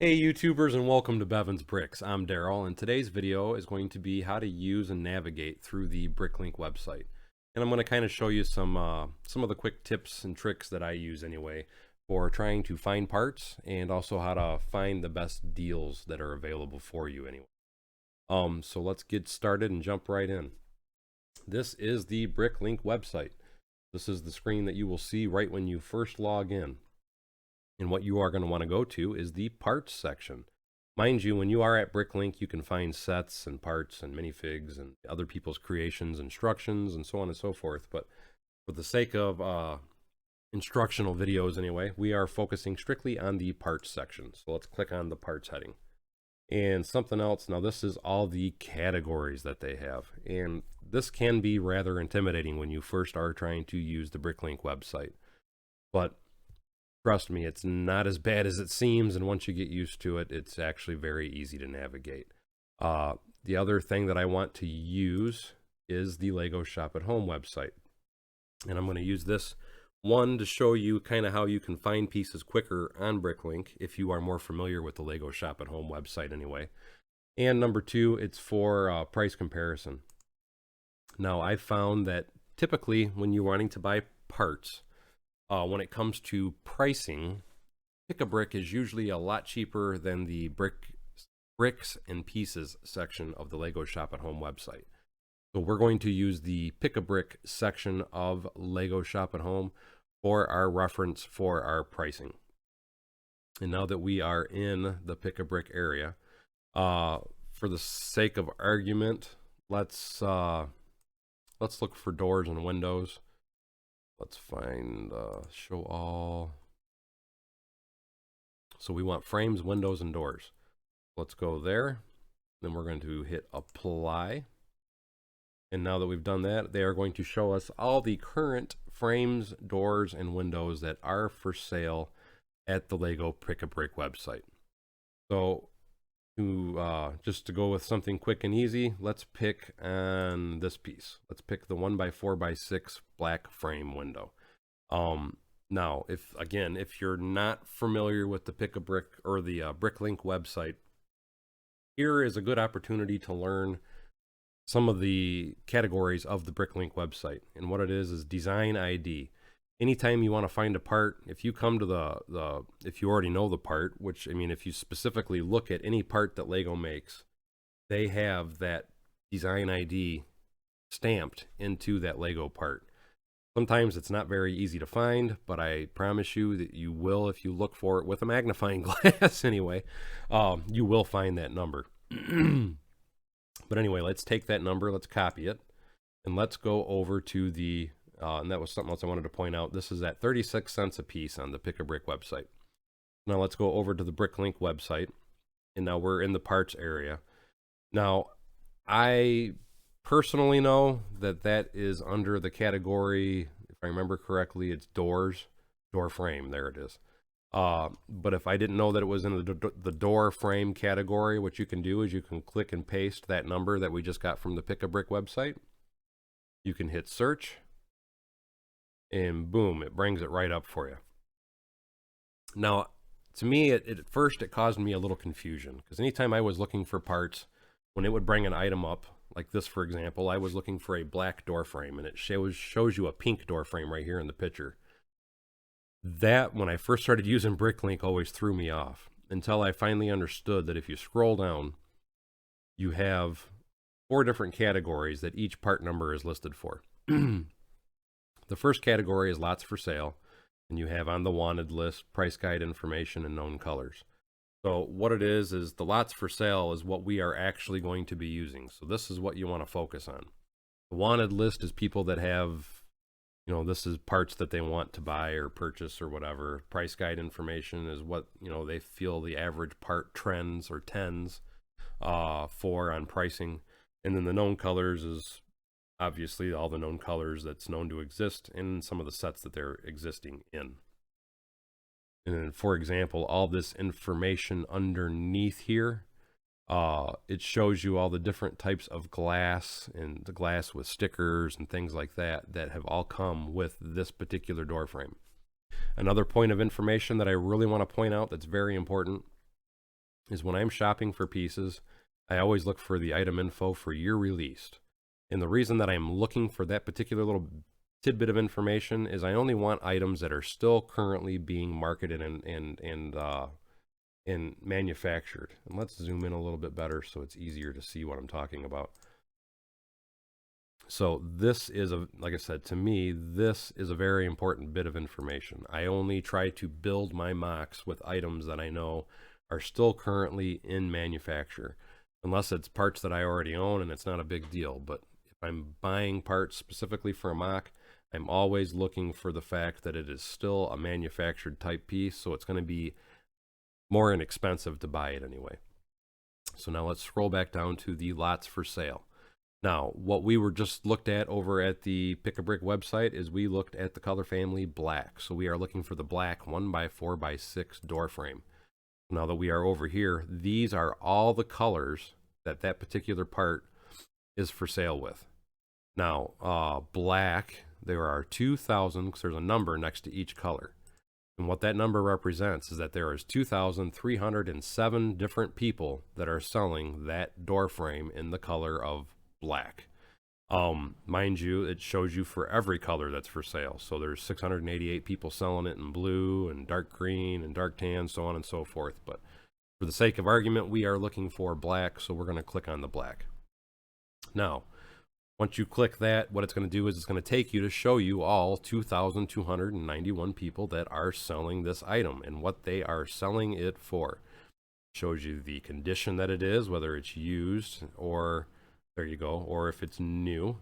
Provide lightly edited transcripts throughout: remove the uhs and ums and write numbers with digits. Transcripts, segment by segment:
Hey YouTubers, and welcome to Bevan's Bricks. I'm Daryl, and today's video is going to be how to use and navigate through the Bricklink website. And I'm going to kind of show you some of the quick tips and tricks that I use anyway for trying to find parts, and also how to find the best deals that are available for you anyway. So let's get started and jump right in. This is the Bricklink website. This is the screen that you will see right when you first log in. And what you are going to want to go to is the parts section. Mind you, when you are at Bricklink, you can find sets and parts and minifigs and other people's creations, instructions, and so on and so forth. But for the sake of instructional videos anyway, we are focusing strictly on the parts section. So let's click on the parts heading. And something else, now this is all the categories that they have. And this can be rather intimidating when you first are trying to use the Bricklink website. But trust me, it's not as bad as it seems, and once you get used to it, it's actually very easy to navigate. The other thing that I want to use is the Lego Shop at Home website. And I'm going to use this one to show you kind of how you can find pieces quicker on Bricklink if you are more familiar with the Lego Shop at Home website anyway. And number two, it's for price comparison. Now, I've found that typically when you're wanting to buy parts, when it comes to pricing, Pick-a-Brick is usually a lot cheaper than the bricks and pieces section of the Lego Shop at Home website. So we're going to use the Pick-a-Brick section of Lego Shop at Home for our reference for our pricing. And now that we are in the Pick-a-Brick area, for the sake of argument, let's look for doors and windows. Let's find show all. So we want frames, windows, and doors. Let's go there. Then we're going to hit apply. And now that we've done that, they are going to show us all the current frames, doors, and windows that are for sale at the Lego Pick-a-Brick website. So just to go with something quick and easy, let's pick on this piece. Let's pick the 1x4x6 black frame window. Now, if you're not familiar with the Pick-a-Brick or the Bricklink website, here is a good opportunity to learn some of the categories of the Bricklink website. And what it is design ID. Anytime you want to find a part, if you come to if you already know the part, which, I mean, if you specifically look at any part that Lego makes, they have that design ID stamped into that Lego part. Sometimes it's not very easy to find, but I promise you that you will, if you look for it with a magnifying glass anyway, you will find that number. But anyway, let's take that number, let's copy it, and let's go over to the and that was something else I wanted to point out. This is at 36 cents a piece on the Pick-a-Brick website. Now let's go over to the Bricklink website, and now we're in the parts area. Now, I personally know that that is under the category, if I remember correctly, it's doors, door frame, there it is. But if I didn't know that it was in the door frame category, what you can do is you can click and paste that number that we just got from the Pick-a-Brick website. You can hit search, and boom, it brings it right up for you. Now, to me, at first it caused me a little confusion, because anytime I was looking for parts, when it would bring an item up, like this for example, I was looking for a black door frame, and it shows you a pink door frame right here in the picture. That, when I first started using Bricklink, always threw me off, until I finally understood that if you scroll down, you have 4 different categories that each part number is listed for. The first category is lots for sale, and you have on the wanted list, price guide information, and known colors. So what it is the lots for sale is what we are actually going to be using. So this is what you want to focus on. The wanted list is people that have, you know, this is parts that they want to buy or purchase or whatever. Price guide information is what, you know, they feel the average part trends or tends for on pricing. And then the known colors is obviously all the known colors that's known to exist in some of the sets that they're existing in. And then, for example, all this information underneath here, it shows you all the different types of glass, and the glass with stickers and things like that that have all come with this particular door frame. Another point of information that I really want to point out that's very important is when I'm shopping for pieces, I always look for the item info for year released. And the reason that I'm looking for that particular little tidbit of information is I only want items that are still currently being marketed and manufactured. And let's zoom in a little bit better so it's easier to see what I'm talking about. So this is like I said, to me, this is a very important bit of information. I only try to build my mocks with items that I know are still currently in manufacture, unless it's parts that I already own and it's not a big deal. But if I'm buying parts specifically for a mock, I'm always looking for the fact that it is still a manufactured type piece, so it's going to be more inexpensive to buy it anyway. So now let's scroll back down to the lots for sale. Now, what we were just looked at over at the Pick a Brick website is we looked at the color family black. So we are looking for the black 1x4x6 door frame. Now that we are over here, these are all the colors that that particular part is for sale with. Now, black, there are 2,000, because there's a number next to each color. And what that number represents is that there is 2,307 different people that are selling that door frame in the color of black. Mind you, it shows you for every color that's for sale. So there's 688 people selling it in blue and dark green and dark tan, so on and so forth. But for the sake of argument, we are looking for black, so we're going to click on the black. Now, once you click that, what it's going to do is it's going to take you to show you all 2,291 people that are selling this item and what they are selling it for. Shows you the condition that it is, whether it's used or, there you go, or if it's new.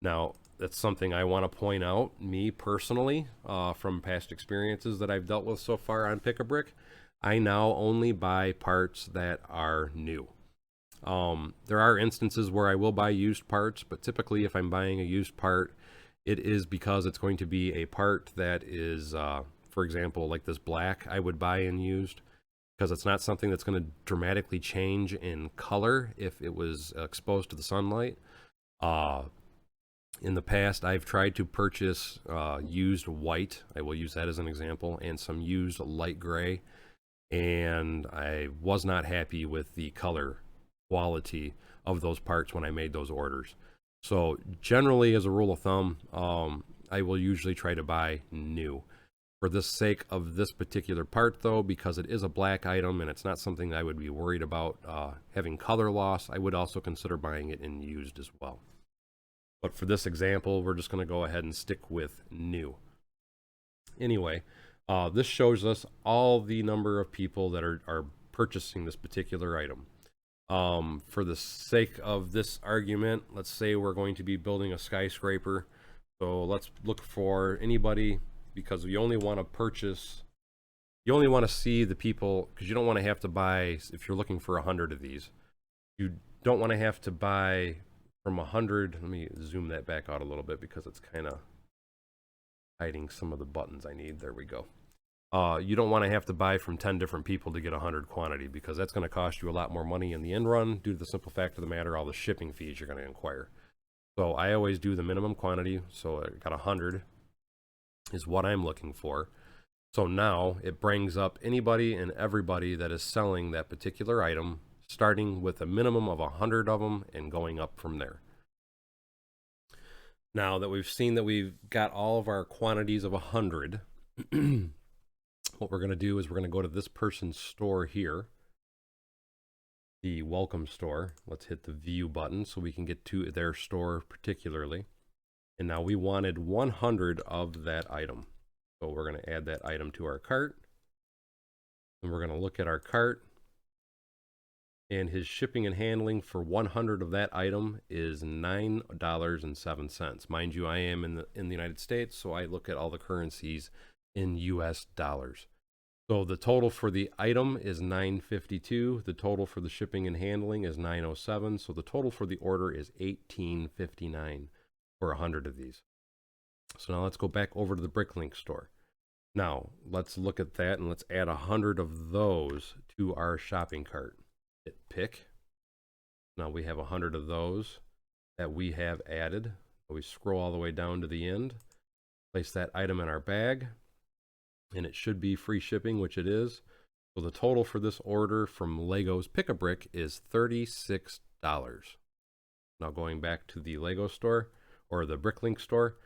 Now, that's something I want to point out, me personally, from past experiences that I've dealt with so far on Pick a Brick. I now only buy parts that are new. There are instances where I will buy used parts, but typically if I'm buying a used part, it is because it's going to be a part that is, for example, like this black, I would buy in used, because it's not something that's going to dramatically change in color if it was exposed to the sunlight. In the past, I've tried to purchase used white, I will use that as an example, and some used light gray, and I was not happy with the color quality of those parts when I made those orders. So generally, as a rule of thumb, I will usually try to buy new. For the sake of this particular part though, because it is a black item and it's not something I would be worried about having color loss, I would also consider buying it in used as well. But for this example, we're just going to go ahead and stick with new. Anyway, this shows us all the number of people that are purchasing this particular item. For the sake of this argument, let's say we're going to be building a skyscraper. So let's look for anybody, because you only want to purchase, you only want to see the people, because you don't want to have to buy, if you're looking for 100 of these, you don't want to have to buy from 100. Let me zoom that back out a little bit because it's kind of hiding some of the buttons I need. There we go. You don't want to have to buy from 10 different people to get 100 quantity, because that's going to cost you a lot more money in the end run due to the simple fact of the matter, all the shipping fees you're going to inquire. So I always do the minimum quantity. So I got 100 is what I'm looking for. So now it brings up anybody and everybody that is selling that particular item, starting with a minimum of 100 of them and going up from there. Now that we've seen that we've got all of our quantities of 100, what we're going to do is we're going to go to this person's store here, the welcome store. Let's hit the view button so we can get to their store particularly. And now we wanted 100 of that item. So we're going to add that item to our cart. And we're going to look at our cart. And his shipping and handling for 100 of that item is $9.07. Mind you, I am in the United States, so I look at all the currencies in US dollars. So the total for the item is $9.52. The total for the shipping and handling is $9.07. So the total for the order is $18.59 for 100 of these. So now let's go back over to the Bricklink store. Now let's look at that and let's add 100 of those to our shopping cart. Hit pick. Now we have 100 of those that we have added. We scroll all the way down to the end, place that item in our bag, and it should be free shipping, which it is. So the total for this order from Legos Pick-a-Brick is $36. Now going back to the Lego store or the Bricklink store,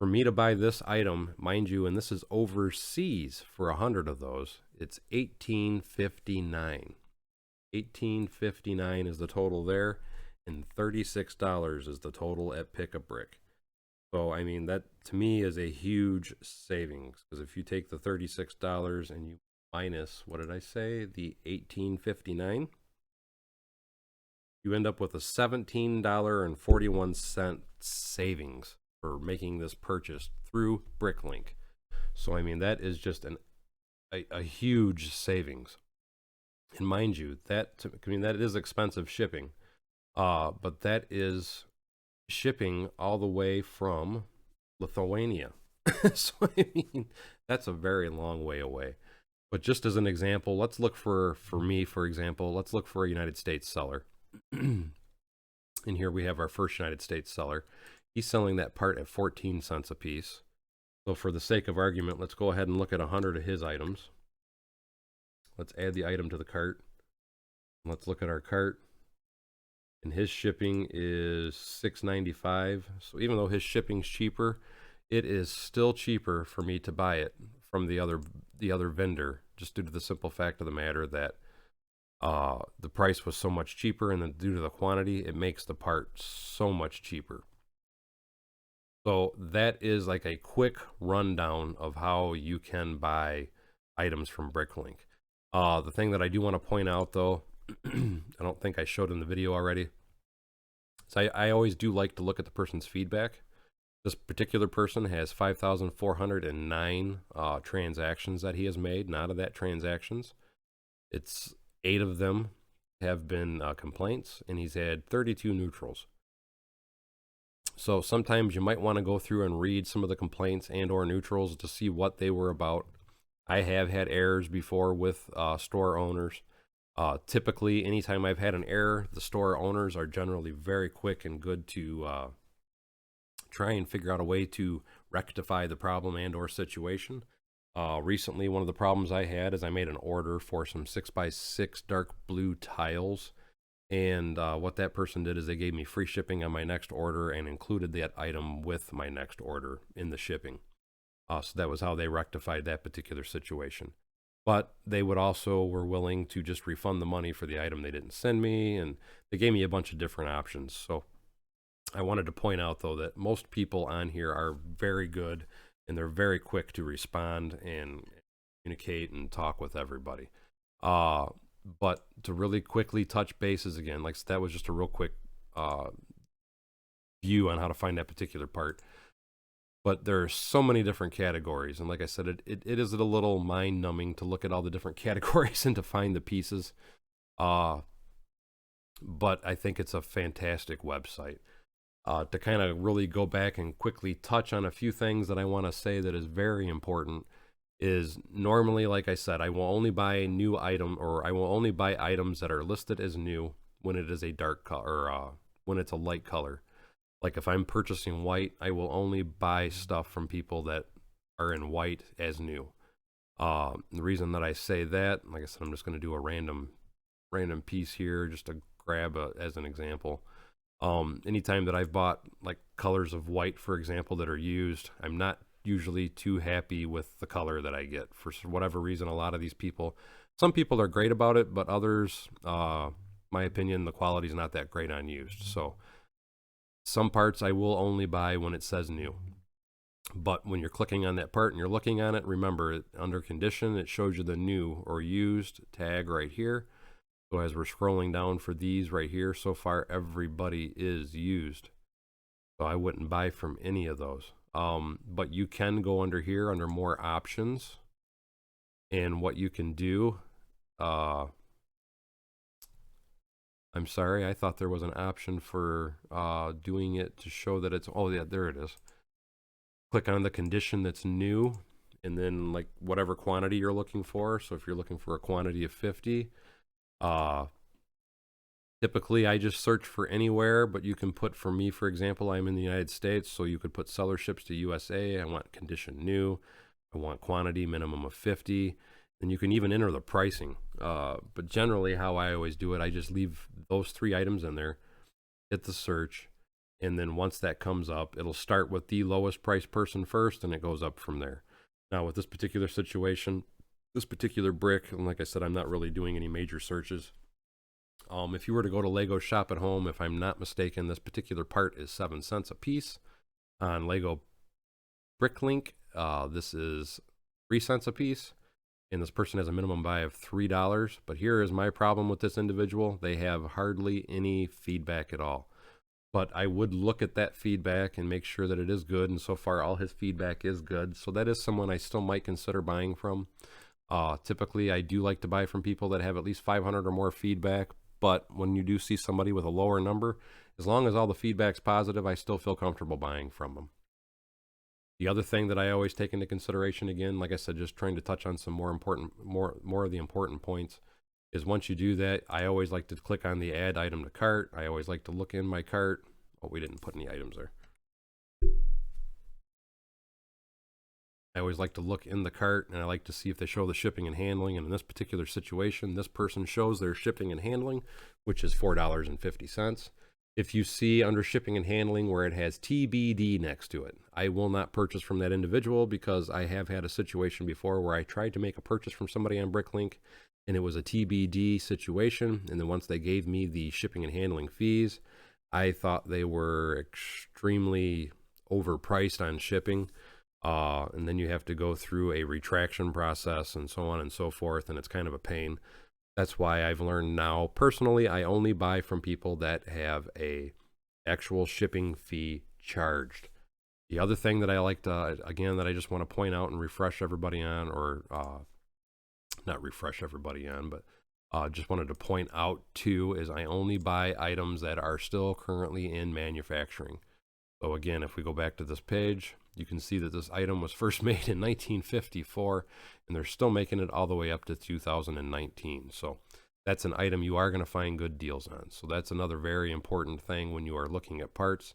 for me to buy this item, mind you, and this is overseas for 100 of those, it's $18.59. $18.59 is the total there, and $36 is the total at Pick-a-Brick. So, I mean, that to me is a huge savings, because if you take the $36 and you minus, what did I say, the $18.59, you end up with a $17.41 savings for making this purchase through Bricklink. So, I mean, that is just a huge savings. And mind you, that is expensive shipping, but that is shipping all the way from Lithuania. So, I mean, that's a very long way away. But just as an example, let's look for me, for example, let's look for a United States seller. And here we have our first United States seller. He's selling that part at 14 cents a piece. So for the sake of argument, let's go ahead and look at 100 of his items. Let's add the item to the cart. Let's look at our cart. And his shipping is $6.95. So even though his shipping's cheaper, it is still cheaper for me to buy it from the other vendor, just due to the simple fact of the matter that the price was so much cheaper, and then due to the quantity, it makes the part so much cheaper. So that is like a quick rundown of how you can buy items from Bricklink. The thing that I do want to point out, though, I don't think I showed in the video already, so I always do like to look at the person's feedback. This particular person has 5,409 transactions that he has made, and out of that transactions, it's 8 of them have been complaints, and he's had 32 neutrals. So sometimes you might want to go through and read some of the complaints and or neutrals to see what they were about. I have had errors before with store owners. Typically, anytime I've had an error, the store owners are generally very quick and good to try and figure out a way to rectify the problem and or situation. Recently, one of the problems I had is I made an order for some 6x6 dark blue tiles. And what that person did is they gave me free shipping on my next order and included that item with my next order in the shipping. So that was how they rectified that particular situation. But they were willing to just refund the money for the item they didn't send me, and they gave me a bunch of different options. So I wanted to point out, though, that most people on here are very good, and they're very quick to respond and communicate and talk with everybody. But to really quickly touch bases again, like that was just a real quick view on how to find that particular part. But there are so many different categories, and like I said, it is a little mind-numbing to look at all the different categories and to find the pieces. But I think it's a fantastic website. To kind of really go back and quickly touch on a few things that I want to say that is very important is normally, like I said, I will only buy a new item, or I will only buy items that are listed as new when it is a dark color, or when it's a light color. Like if I'm purchasing white, I will only buy stuff from people that are in white as new. The reason that I say that, like I said, I'm just going to do a random piece here just to grab as an example. Anytime that I've bought like colors of white, for example, that are used, I'm not usually too happy with the color that I get. For whatever reason, a lot of these people, some people are great about it, but others, my opinion, the quality is not that great on used. So some parts I will only buy when it says new. But when you're clicking on that part and you're looking on it, remember, under condition, it shows you the new or used tag right here. So as we're scrolling down for these right here, so far everybody is used. So I wouldn't buy from any of those. But you can go under here, under more options. And what you can do, I'm sorry, I thought there was an option for doing it to show that it's, oh yeah, there it is. Click on the condition that's new, and then like whatever quantity you're looking for. So if you're looking for a quantity of 50, typically I just search for anywhere, but you can put, for me, for example, I'm in the United States, so you could put seller ships to USA. I want condition new. I want quantity minimum of 50. And you can even enter the pricing. But generally how I always do it, I just leave those 3 items in there, hit the search, and then once that comes up, it'll start with the lowest price person first, and it goes up from there. Now with this particular situation, this particular brick, and like I said, I'm not really doing any major searches. If you were to go to Lego Shop at Home, if I'm not mistaken, this particular part is 7 cents a piece. On Lego Bricklink, this is 3 cents a piece. And this person has a minimum buy of $3. But here is my problem with this individual. They have hardly any feedback at all. But I would look at that feedback and make sure that it is good. And so far, all his feedback is good. So that is someone I still might consider buying from. Typically, I do like to buy from people that have at least 500 or more feedback. But when you do see somebody with a lower number, as long as all the feedback's positive, I still feel comfortable buying from them. The other thing that I always take into consideration, again, like I said, just trying to touch on some more of the important points, is once you do that, I always like to click on the add item to cart. I always like to look in my cart. Oh, we didn't put any items there. I always like to look in the cart, and I like to see if they show the shipping and handling. And in this particular situation, this person shows their shipping and handling, which is $4.50. If you see under shipping and handling where it has TBD next to it, I will not purchase from that individual, because I have had a situation before where I tried to make a purchase from somebody on Bricklink and it was a TBD situation. And then once they gave me the shipping and handling fees, I thought they were extremely overpriced on shipping. And then you have to go through a retraction process and so on and so forth. And it's kind of a pain. That's why I've learned now, personally, I only buy from people that have a actual shipping fee charged. The other thing that I like to, again, that I just want to point out and refresh everybody on, or not refresh everybody on, but just wanted to point out too, is I only buy items that are still currently in manufacturing. So again, if we go back to this page, you can see that this item was first made in 1954, and they're still making it all the way up to 2019. So that's an item you are going to find good deals on. So that's another very important thing when you are looking at parts.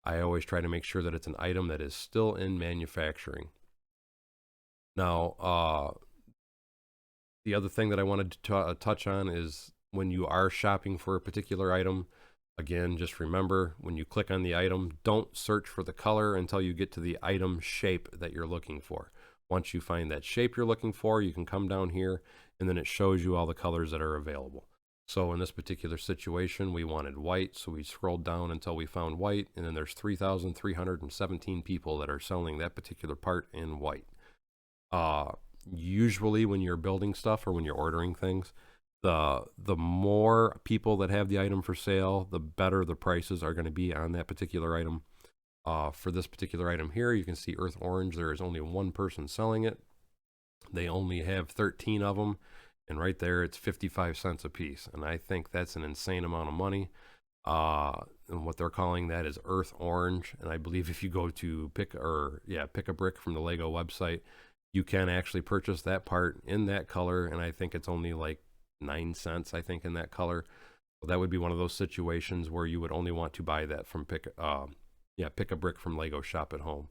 I always try to make sure that it's an item that is still in manufacturing. Now, the other thing that I wanted to touch on is when you are shopping for a particular item, again, just remember, when you click on the item, don't search for the color until you get to the item shape that you're looking for. Once you find that shape you're looking for, you can come down here, and then it shows you all the colors that are available. So in this particular situation, we wanted white, so we scrolled down until we found white, and then there's 3,317 people that are selling that particular part in white. Usually when you're building stuff or when you're ordering things, the more people that have the item for sale, the better the prices are going to be on that particular item. For this particular item here, you can see Earth Orange. There is only one person selling it. They only have 13 of them. And right there, it's 55 cents a piece. And I think that's an insane amount of money. And what they're calling that is Earth Orange. And I believe if you go to Pick a Brick from the Lego website, you can actually purchase that part in that color. And I think it's only like 9 cents, I think, in that color. So that would be one of those situations where you would only want to buy that from Pick a Brick from Lego Shop at Home.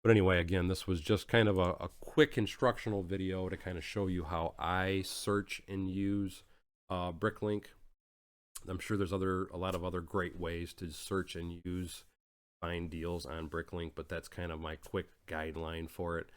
But anyway, again, this was just kind of a quick instructional video to kind of show you how I search and use Bricklink. I'm sure there's a lot of other great ways to search and find deals on Bricklink, but that's kind of my quick guideline for it.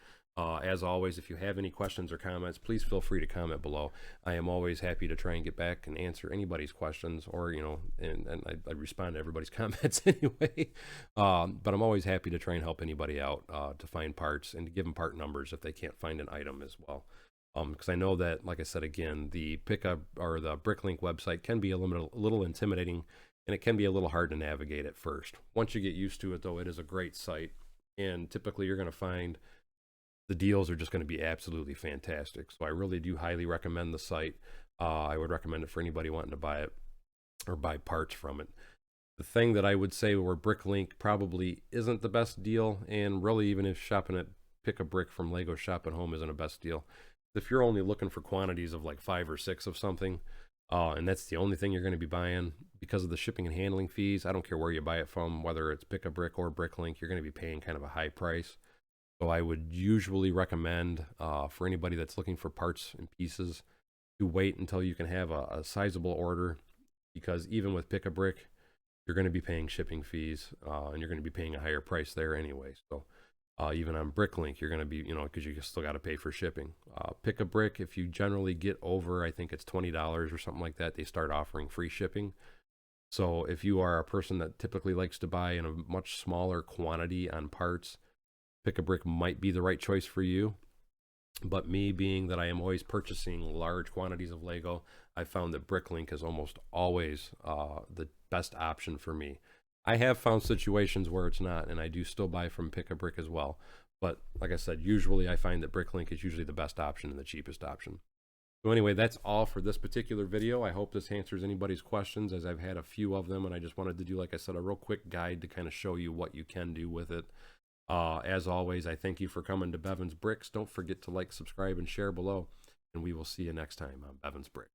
As always, if you have any questions or comments, please feel free to comment below. I am always happy to try and get back and answer anybody's questions, or, and I respond to everybody's comments anyway. But I'm always happy to try and help anybody out to find parts and to give them part numbers if they can't find an item as well. Because I know that, like I said, again, the Bricklink website can be a little intimidating, and it can be a little hard to navigate at first. Once you get used to it, though, it is a great site, and typically you're going to find the deals are just going to be absolutely fantastic. So I really do highly recommend the site. I would recommend it for anybody wanting to buy it or buy parts from it. The thing that I would say where Bricklink probably isn't the best deal, and really even if shopping at Pick a Brick from Lego Shop at Home isn't a best deal, if you're only looking for quantities of like 5 or 6 of something, and that's the only thing you're going to be buying, because of the shipping and handling fees, I don't care where you buy it from, whether it's Pick a Brick or Bricklink, you're going to be paying kind of a high price. So I would usually recommend for anybody that's looking for parts and pieces to wait until you can have a sizable order, because even with Pick-a-Brick, you're going to be paying shipping fees, and you're going to be paying a higher price there anyway. So even on Bricklink, you're going to be, because you still got to pay for shipping. Pick-a-Brick, if you generally get over, I think it's $20 or something like that, they start offering free shipping. So if you are a person that typically likes to buy in a much smaller quantity on parts, Pick-a-Brick might be the right choice for you. But me, being that I am always purchasing large quantities of Lego, I found that Bricklink is almost always the best option for me. I have found situations where it's not, and I do still buy from Pick-a-Brick as well. But like I said, usually I find that Bricklink is usually the best option and the cheapest option. So anyway, that's all for this particular video. I hope this answers anybody's questions, as I've had a few of them, and I just wanted to do, like I said, a real quick guide to kind of show you what you can do with it. As always, I thank you for coming to Bevan's Bricks. Don't forget to like, subscribe, and share below, and we will see you next time on Bevan's Bricks.